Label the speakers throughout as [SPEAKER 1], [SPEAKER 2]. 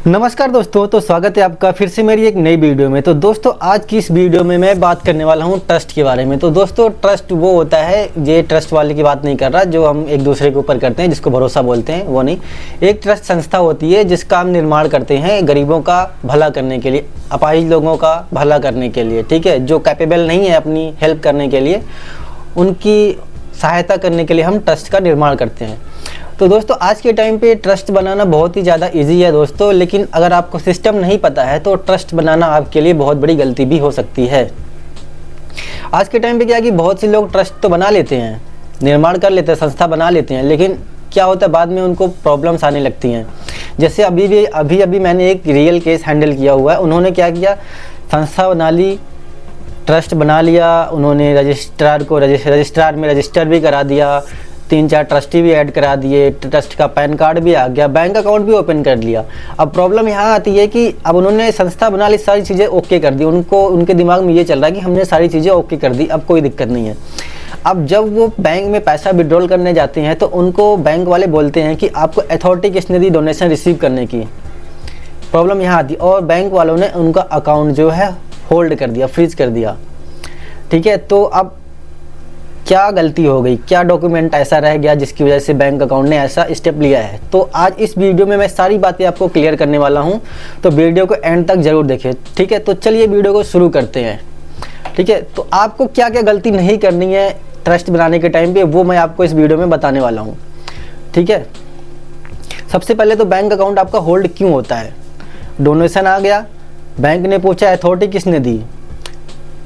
[SPEAKER 1] नमस्कार दोस्तों, तो स्वागत है आपका फिर से मेरी एक नई वीडियो में। तो दोस्तों आज की इस वीडियो में मैं बात करने वाला हूं ट्रस्ट के बारे में। तो दोस्तों ट्रस्ट वो होता है, ये ट्रस्ट वाले की बात नहीं कर रहा जो हम एक दूसरे के ऊपर करते हैं, जिसको भरोसा बोलते हैं, वो नहीं। एक ट्रस्ट संस्था होती है जिसका हम निर्माण करते हैं गरीबों का भला करने के लिए, अपाहिज लोगों का भला करने के लिए, ठीक है। जो कैपेबल नहीं है अपनी हेल्प करने के लिए, उनकी सहायता करने के लिए हम ट्रस्ट का निर्माण करते हैं। तो दोस्तों आज के टाइम पे ट्रस्ट बनाना बहुत ही ज़्यादा इजी है दोस्तों, लेकिन अगर आपको सिस्टम नहीं पता है तो ट्रस्ट बनाना आपके लिए बहुत बड़ी गलती भी हो सकती है। आज के टाइम पे क्या है कि बहुत से लोग ट्रस्ट तो बना लेते हैं, निर्माण कर लेते हैं, संस्था बना लेते हैं, लेकिन क्या होता है बाद में उनको प्रॉब्लम्स आने लगती हैं। जैसे अभी मैंने एक रियल केस हैंडल किया हुआ है। उन्होंने क्या किया, संस्था बना ली, ट्रस्ट बना लिया, उन्होंने रजिस्ट्रार को रजिस्ट्रार में रजिस्टर भी करा दिया, 3-4 ट्रस्टी भी ऐड करा दिए, ट्रस्ट का पैन कार्ड भी आ गया, बैंक अकाउंट भी ओपन कर लिया। अब प्रॉब्लम यहाँ आती है कि अब उन्होंने संस्था बना ली, सारी चीज़ें ओके कर दी, उनके दिमाग में ये चल रहा है कि हमने सारी चीज़ें ओके कर दी, अब कोई दिक्कत नहीं है। अब जब वो बैंक में पैसा विड्रॉल करने जाते हैं तो उनको बैंक वाले बोलते हैं कि आपको अथॉरिटी किसने दी डोनेशन रिसीव करने की। प्रॉब्लम यहाँ आती है, और बैंक वालों ने उनका अकाउंट जो है होल्ड कर दिया, फ्रीज कर दिया, ठीक है। तो अब क्या गलती हो गई, क्या डॉक्यूमेंट ऐसा रह गया जिसकी वजह से बैंक अकाउंट ने ऐसा स्टेप लिया है। तो आज इस वीडियो में मैं सारी बातें आपको क्लियर करने वाला हूं, तो वीडियो को एंड तक जरूर देखें, ठीक है। तो चलिए वीडियो को शुरू करते हैं, ठीक है। तो आपको क्या क्या गलती नहीं करनी है ट्रस्ट बनाने के टाइम पे, वो मैं आपको इस वीडियो में बताने वाला हूँ, ठीक है। सबसे पहले तो बैंक अकाउंट आपका होल्ड क्यों होता है। डोनेशन आ गया, बैंक ने पूछा अथॉरिटी किसने दी,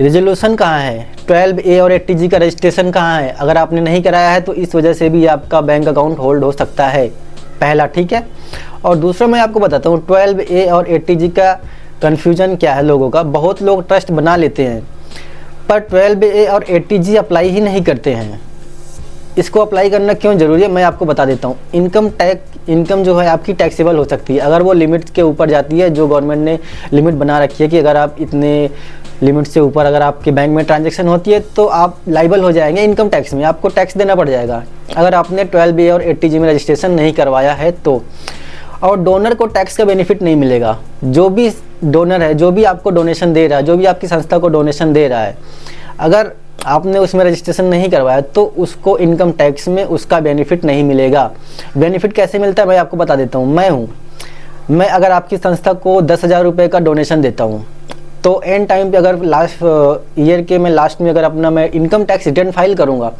[SPEAKER 1] रेजोल्यूशन कहाँ है, 12A और 80G का रजिस्ट्रेशन कहाँ है। अगर आपने नहीं कराया है तो इस वजह से भी आपका बैंक अकाउंट होल्ड हो सकता है, पहला, ठीक है। और दूसरा मैं आपको बताता हूँ 12A और 80G का कन्फ्यूजन क्या है लोगों का। बहुत लोग ट्रस्ट बना लेते हैं पर 12A और 80G अप्लाई ही नहीं करते हैं। इसको अप्लाई करना क्यों ज़रूरी है मैं आपको बता देता हूँ। इनकम जो है आपकी टैक्सेबल हो सकती है अगर वो लिमिट के ऊपर जाती है, जो गवर्नमेंट ने लिमिट बना रखी है कि अगर आप इतने लिमिट से ऊपर अगर आपके बैंक में ट्रांजैक्शन होती है तो आप लाइबल हो जाएंगे इनकम टैक्स में, आपको टैक्स देना पड़ जाएगा अगर आपने 12A और 80G में रजिस्ट्रेशन नहीं करवाया है तो। और डोनर को टैक्स का बेनिफिट नहीं मिलेगा। जो भी डोनर है, जो भी आपको डोनेशन दे रहा है, जो भी आपकी संस्था को डोनेशन दे रहा है, अगर आपने उसमें रजिस्ट्रेशन नहीं करवाया तो उसको इनकम टैक्स में उसका बेनिफिट नहीं मिलेगा। बेनिफिट कैसे मिलता है मैं आपको बता देता हूँ। मैं अगर आपकी संस्था को 10,000 रुपये का डोनेशन देता हूँ तो एंड टाइम पे अगर लास्ट ईयर के मैं लास्ट में अगर अपना मैं इनकम टैक्स रिटर्न फाइल करूँगा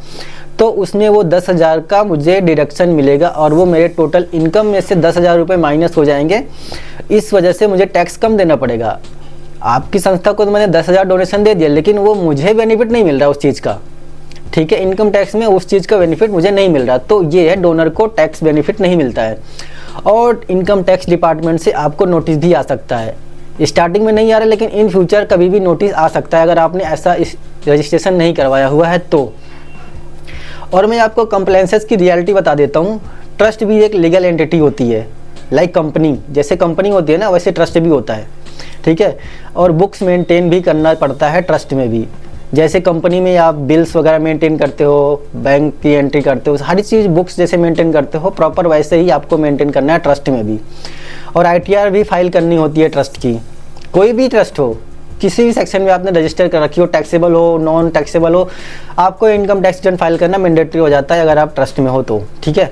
[SPEAKER 1] तो उसमें वो 10,000 का मुझे डिडक्शन मिलेगा और वो मेरे टोटल इनकम में से 10,000 रुपये माइनस हो जाएंगे। इस वजह से मुझे टैक्स कम देना पड़ेगा। आपकी संस्था को तो मैंने 10,000 डोनेशन दे दिया लेकिन वो मुझे बेनिफिट नहीं मिल रहा उस चीज़ का, ठीक है। इनकम टैक्स में उस चीज़ का बेनिफिट मुझे नहीं मिल रहा, तो ये है डोनर को टैक्स बेनिफिट नहीं मिलता है। और इनकम टैक्स डिपार्टमेंट से आपको नोटिस भी आ सकता है। स्टार्टिंग में नहीं आ रहा लेकिन इन फ्यूचर कभी भी नोटिस आ सकता है अगर आपने ऐसा रजिस्ट्रेशन नहीं करवाया हुआ है तो। और मैं आपको कंप्लायंसेस की रियलिटी बता देता हूँ। ट्रस्ट भी एक लीगल एंटिटी होती है, लाइक कंपनी, जैसे कंपनी होती है ना वैसे ट्रस्ट भी होता है, ठीक है। और बुक्स मेंटेन भी करना पड़ता है ट्रस्ट में भी। जैसे कंपनी में आप बिल्स वगैरह मेंटेन करते हो, बैंक की एंट्री करते हो, सारी चीज़ बुक्स जैसे मेंटेन करते हो प्रॉपर, वैसे ही आपको मेंटेन करना है ट्रस्ट में भी। और ITR भी फाइल करनी होती है ट्रस्ट की। कोई भी ट्रस्ट हो, किसी भी सेक्शन में आपने रजिस्टर कर रखी हो, टैक्सेबल हो, नॉन टैक्सेबल हो, आपको इनकम टैक्स रिटर्न फाइल करना मैंडेटरी हो जाता है अगर आप ट्रस्ट में हो तो, ठीक है।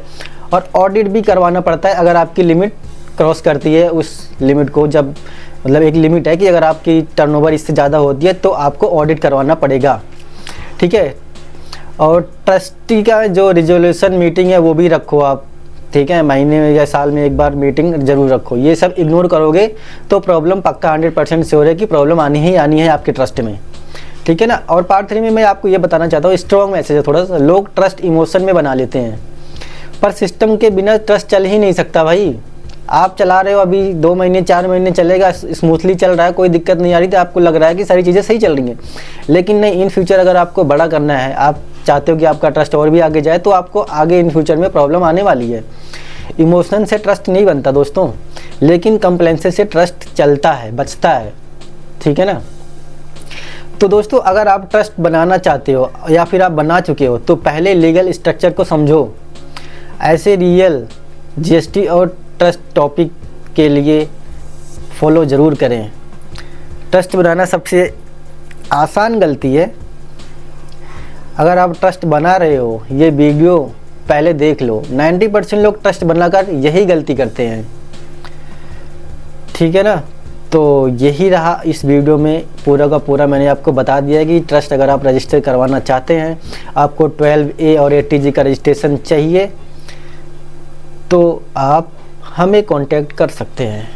[SPEAKER 1] और ऑडिट भी करवाना पड़ता है अगर आपकी लिमिट क्रॉस करती है उस लिमिट को। जब मतलब एक लिमिट है कि अगर आपकी टर्नओवर इससे ज़्यादा होती है तो आपको ऑडिट करवाना पड़ेगा, ठीक है। और ट्रस्टी का जो रिजोल्यूशन मीटिंग है वो भी रखो आप, ठीक है। महीने में या साल में एक बार मीटिंग जरूर रखो। ये सब इग्नोर करोगे तो प्रॉब्लम पक्का 100% श्योर है कि प्रॉब्लम आनी ही आनी है आपके ट्रस्ट में, ठीक है ना। और पार्ट 3 में मैं आपको ये बताना चाहता हूँ, स्ट्रॉन्ग मैसेज है थोड़ा सा। लोग ट्रस्ट इमोशन में बना लेते हैं पर सिस्टम के बिना ट्रस्ट चल ही नहीं सकता भाई। आप चला रहे हो, अभी 2 महीने 4 महीने चलेगा, स्मूथली चल रहा है, कोई दिक्कत नहीं आ रही, तो आपको लग रहा है कि सारी चीज़ें सही चल रही हैं। लेकिन नहीं, इन फ्यूचर अगर आपको बड़ा करना है, आप चाहते हो कि आपका ट्रस्ट और भी आगे जाए, तो आपको आगे इन फ्यूचर में प्रॉब्लम आने वाली है। इमोशन से ट्रस्ट नहीं बनता दोस्तों, लेकिन कंप्लेंसेस से ट्रस्ट चलता है, बचता है, ठीक है ना। तो दोस्तों अगर आप ट्रस्ट बनाना चाहते हो या फिर आप बना चुके हो तो पहले लीगल स्ट्रक्चर को समझो। ऐसे रियल GST और ट्रस्ट टॉपिक के लिए फॉलो ज़रूर करें। ट्रस्ट बनाना सबसे आसान गलती है। अगर आप ट्रस्ट बना रहे हो, ये वीडियो पहले देख लो। 90% लोग ट्रस्ट बनाकर यही गलती करते हैं, ठीक है ना। तो यही रहा इस वीडियो में, पूरा का पूरा मैंने आपको बता दिया कि ट्रस्ट अगर आप रजिस्टर करवाना चाहते हैं, आपको 12A और ATG का रजिस्ट्रेशन चाहिए, तो आप हमें कांटेक्ट कर सकते हैं।